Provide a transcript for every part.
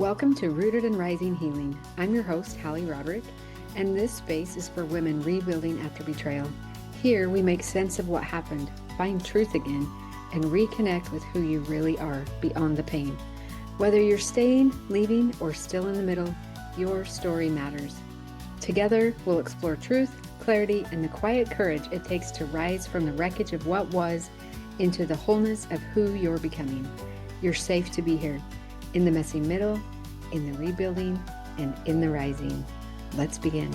Welcome to Rooted and Rising Healing. I'm your host, Hallie Roderick, and this space is for women rebuilding after betrayal. Here we make sense of what happened, find truth again, and reconnect with who you really are beyond the pain. Whether you're staying, leaving, or still in the middle, your story matters. Together, we'll explore truth, clarity, and the quiet courage it takes to rise from the wreckage of what was into the wholeness of who you're becoming. You're safe to be here. In the messy middle, in the rebuilding, and in the rising. Let's begin.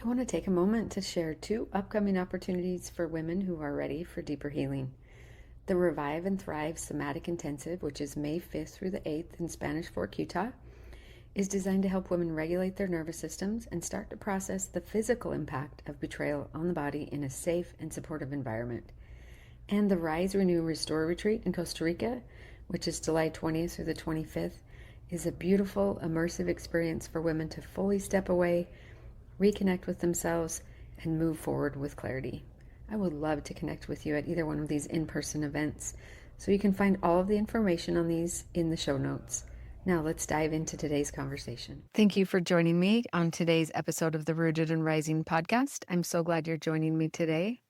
I want to take a moment to share 2 upcoming opportunities for women who are ready for deeper healing. The Revive and Thrive Somatic Intensive, which is May 5th through the 8th in Spanish Fork, Utah, is designed to help women regulate their nervous systems and start to process the physical impact of betrayal on the body in a safe and supportive environment. And the Rise, Renew, Restore Retreat in Costa Rica, which is July 20th through the 25th, is a beautiful, immersive experience for women to fully step away, reconnect with themselves, and move forward with clarity. I would love to connect with you at either one of these in-person events, so you can find all of the information on these in the show notes. Now let's dive into today's conversation. Thank you for joining me on today's episode of the Rooted and Rising podcast. I'm so glad you're joining me today.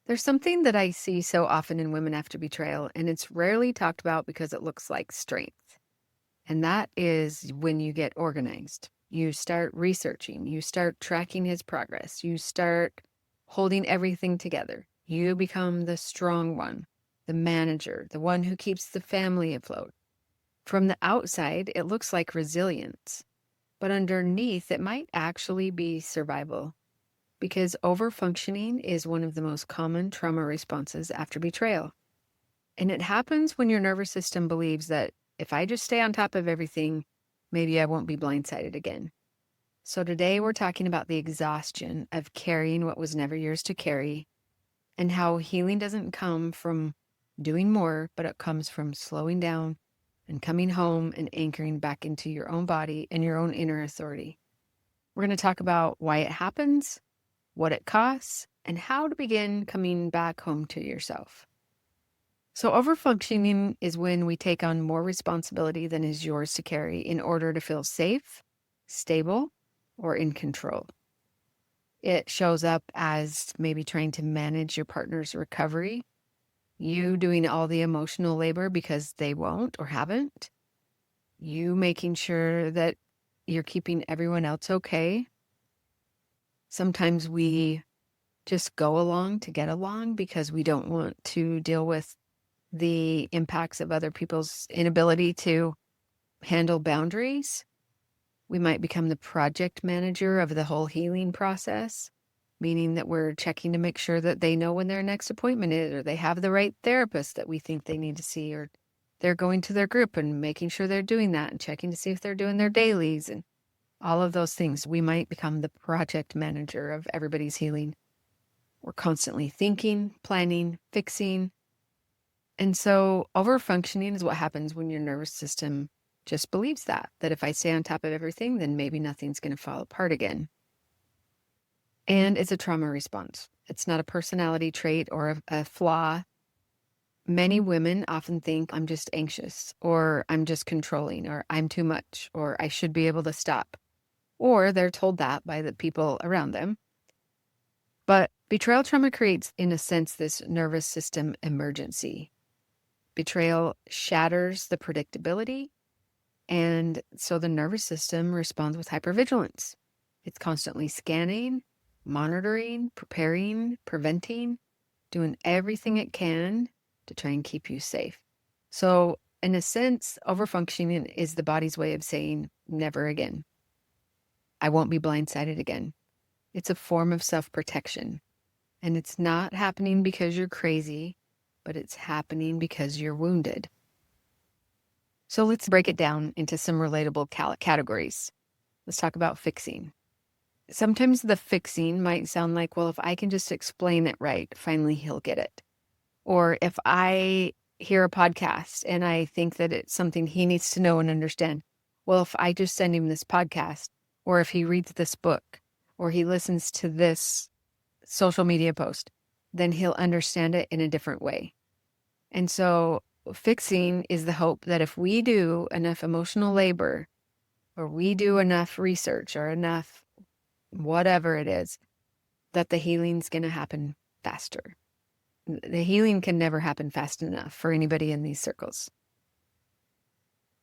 There's something that I see so often in women after betrayal, and it's rarely talked about because it looks like strength. And that is when you get organized. You start researching, you start tracking his progress, you start holding everything together. You become the strong one, the manager, the one who keeps the family afloat. From the outside, it looks like resilience, but underneath, it might actually be survival, because overfunctioning is one of the most common trauma responses after betrayal. And it happens when your nervous system believes that if I just stay on top of everything, maybe I won't be blindsided again. So today we're talking about the exhaustion of carrying what was never yours to carry, and how healing doesn't come from doing more, but it comes from slowing down and coming home and anchoring back into your own body and your own inner authority. We're going to talk about why it happens, what it costs, and how to begin coming back home to yourself. So overfunctioning is when we take on more responsibility than is yours to carry in order to feel safe, stable, or in control. It shows up as maybe trying to manage your partner's recovery, you doing all the emotional labor because they won't or haven't, you making sure that you're keeping everyone else okay. Sometimes we just go along to get along because we don't want to deal with the impacts of other people's inability to handle boundaries. We might become the project manager of the whole healing process, meaning that we're checking to make sure that they know when their next appointment is, or they have the right therapist that we think they need to see, or they're going to their group and making sure they're doing that and checking to see if they're doing their dailies and all of those things. We might become the project manager of everybody's healing. We're constantly thinking, planning, fixing. And so overfunctioning is what happens when your nervous system just believes that if I stay on top of everything, then maybe nothing's going to fall apart again. And it's a trauma response. It's not a personality trait or a flaw. Many women often think I'm just anxious, or I'm just controlling, or I'm too much, or I should be able to stop. Or they're told that by the people around them. But betrayal trauma creates, in a sense, this nervous system emergency. Betrayal shatters the predictability, and so the nervous system responds with hypervigilance. It's constantly scanning, monitoring, preparing, preventing, doing everything it can to try and keep you safe. So in a sense, overfunctioning is the body's way of saying never again. I won't be blindsided again. It's a form of self-protection. And it's not happening because you're crazy, but it's happening because you're wounded. So let's break it down into some relatable categories. Let's talk about fixing. Sometimes the fixing might sound like, well, if I can just explain it right, finally he'll get it. Or if I hear a podcast and I think that it's something he needs to know and understand, well, if I just send him this podcast, or if he reads this book, or he listens to this social media post, then he'll understand it in a different way. And so fixing is the hope that if we do enough emotional labor, or we do enough research, or enough whatever it is, that the healing's going to happen faster. The healing can never happen fast enough for anybody in these circles.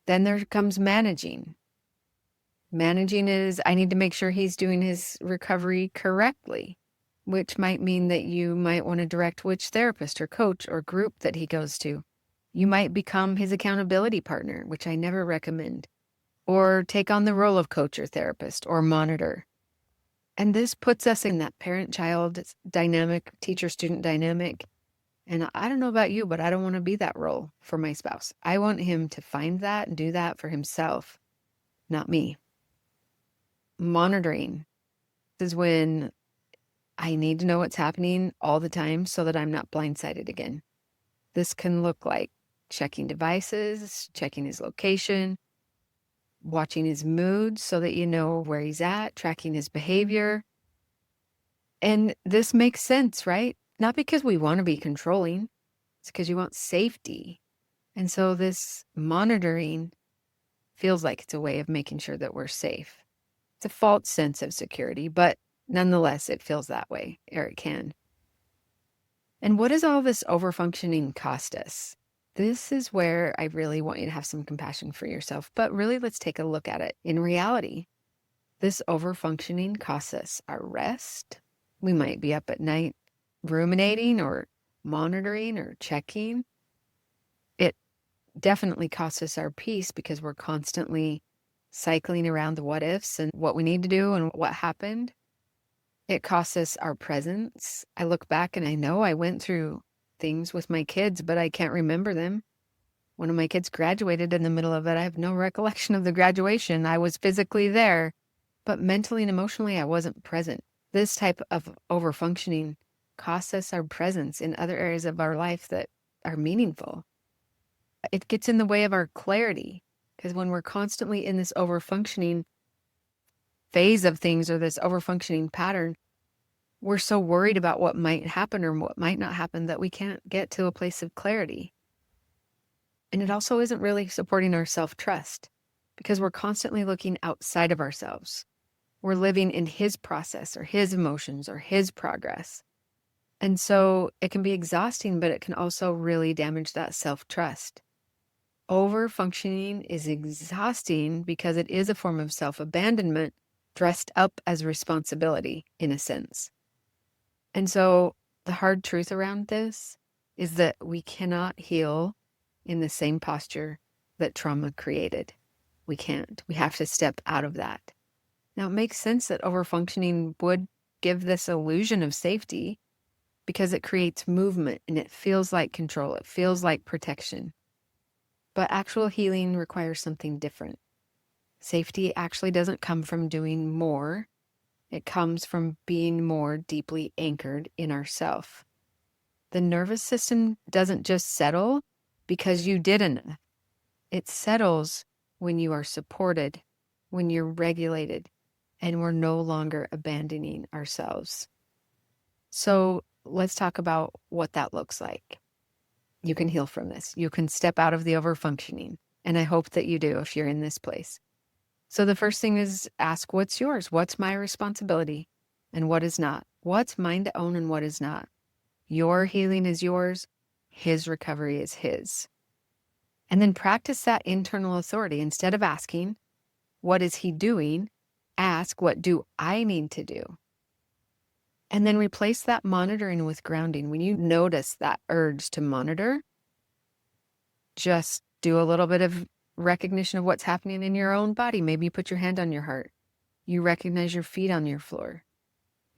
Then there comes managing. Managing is, I need to make sure he's doing his recovery correctly, which might mean that you might want to direct which therapist or coach or group that he goes to. You might become his accountability partner, which I never recommend, or take on the role of coach or therapist or monitor. And this puts us in that parent-child dynamic, teacher-student dynamic. And I don't know about you, but I don't want to be that role for my spouse. I want him to find that and do that for himself, not me. Monitoring is when I need to know what's happening all the time so that I'm not blindsided again. This can look like checking devices, checking his location, watching his mood so that you know where he's at, tracking his behavior. And this makes sense, right? Not because we want to be controlling, it's because you want safety. And so this monitoring feels like it's a way of making sure that we're safe. It's a false sense of security, but nonetheless, it feels that way, or it can. And what does all this overfunctioning cost us? This is where I really want you to have some compassion for yourself, but really let's take a look at it. In reality, this overfunctioning costs us our rest. We might be up at night ruminating or monitoring or checking. It definitely costs us our peace because we're constantly cycling around the what ifs and what we need to do and what happened. It costs us our presence. I look back and I know I went through things with my kids, but I can't remember them. One of my kids graduated in the middle of it. I have no recollection of the graduation. I was physically there, but mentally and emotionally, I wasn't present. This type of overfunctioning costs us our presence in other areas of our life that are meaningful. It gets in the way of our clarity, because when we're constantly in this overfunctioning phase of things or this overfunctioning pattern, we're so worried about what might happen or what might not happen that we can't get to a place of clarity. And it also isn't really supporting our self-trust because we're constantly looking outside of ourselves. We're living in his process or his emotions or his progress. And so it can be exhausting, but it can also really damage that self-trust. Overfunctioning is exhausting because it is a form of self-abandonment dressed up as responsibility in a sense. And so the hard truth around this is that we cannot heal in the same posture that trauma created. We can't. We have to step out of that. Now, it makes sense that overfunctioning would give this illusion of safety because it creates movement and it feels like control. It feels like protection. But actual healing requires something different. Safety actually doesn't come from doing more. It comes from being more deeply anchored in ourself. The nervous system doesn't just settle because you did enough. It settles when you are supported, when you're regulated, and we're no longer abandoning ourselves. So let's talk about what that looks like. You can heal from this. You can step out of the overfunctioning. And I hope that you do if you're in this place. So the first thing is ask what's yours? What's my responsibility and what is not? What's mine to own and what is not? Your healing is yours. His recovery is his. And then practice that internal authority. Instead of asking, what is he doing? Ask, what do I need to do? And then replace that monitoring with grounding. When you notice that urge to monitor, just do a little bit of recognition of what's happening in your own body. Maybe you put your hand on your heart. You recognize your feet on your floor.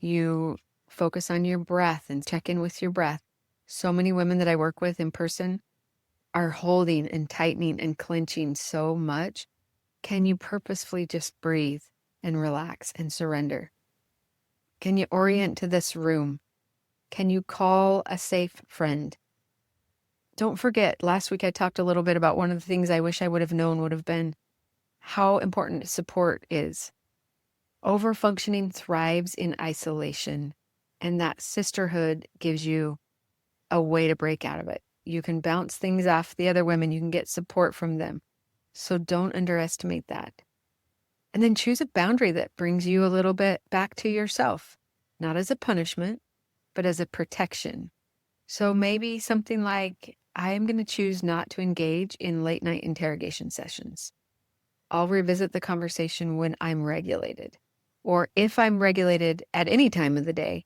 You focus on your breath and check in with your breath. So many women that I work with in person are holding and tightening and clenching so much. Can you purposefully just breathe and relax and surrender? Can you orient to this room? Can you call a safe friend? Don't forget, last week I talked a little bit about one of the things I wish I would have known would have been how important support is. Overfunctioning thrives in isolation. And that sisterhood gives you a way to break out of it. You can bounce things off the other women. You can get support from them. So don't underestimate that. And then choose a boundary that brings you a little bit back to yourself, not as a punishment, but as a protection. So maybe something like, I am going to choose not to engage in late night interrogation sessions. I'll revisit the conversation when I'm regulated. Or if I'm regulated at any time of the day,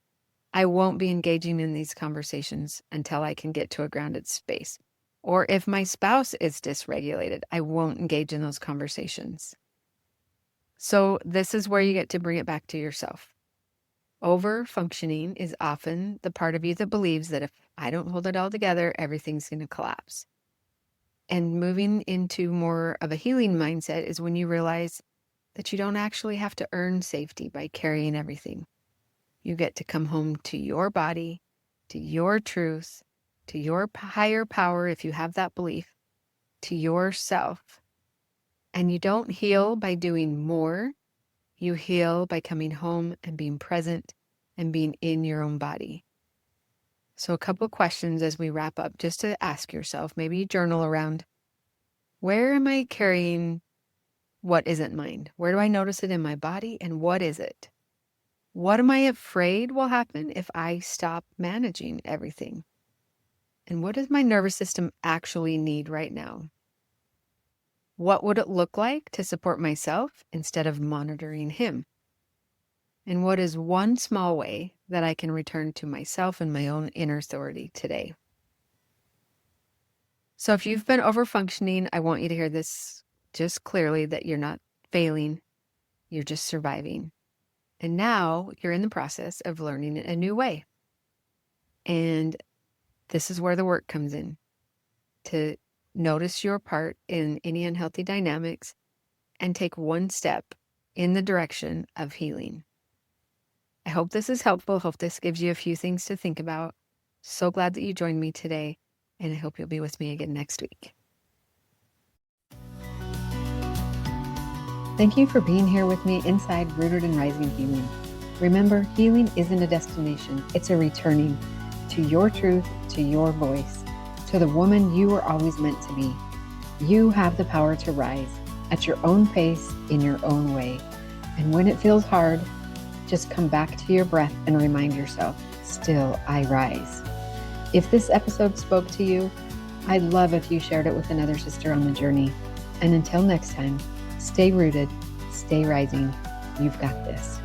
I won't be engaging in these conversations until I can get to a grounded space. Or if my spouse is dysregulated, I won't engage in those conversations. So this is where you get to bring it back to yourself. Overfunctioning is often the part of you that believes that if I don't hold it all together, everything's going to collapse. And moving into more of a healing mindset is when you realize that you don't actually have to earn safety by carrying everything. You get to come home to your body, to your truth, to your higher power, if you have that belief, to yourself. And you don't heal by doing more. You heal by coming home and being present and being in your own body. So a couple of questions as we wrap up, just to ask yourself, maybe you journal around, where am I carrying what isn't mine? Where do I notice it in my body, and what is it? What am I afraid will happen if I stop managing everything? And what does my nervous system actually need right now? What would it look like to support myself instead of monitoring him? And what is one small way that I can return to myself and my own inner authority today? So if you've been overfunctioning, I want you to hear this just clearly, that you're not failing, you're just surviving. And now you're in the process of learning a new way. And this is where the work comes in, to notice your part in any unhealthy dynamics and take one step in the direction of healing. I hope this is helpful. I hope this gives you a few things to think about. So glad that you joined me today, and I hope you'll be with me again next week. Thank you for being here with me inside Rooted and Rising Healing. Remember, healing isn't a destination. It's a returning to your truth, to your voice, to the woman you were always meant to be. You have the power to rise at your own pace, in your own way. And when it feels hard, just come back to your breath and remind yourself, still I rise. If this episode spoke to you, I'd love if you shared it with another sister on the journey. And until next time, stay rooted, stay rising. You've got this.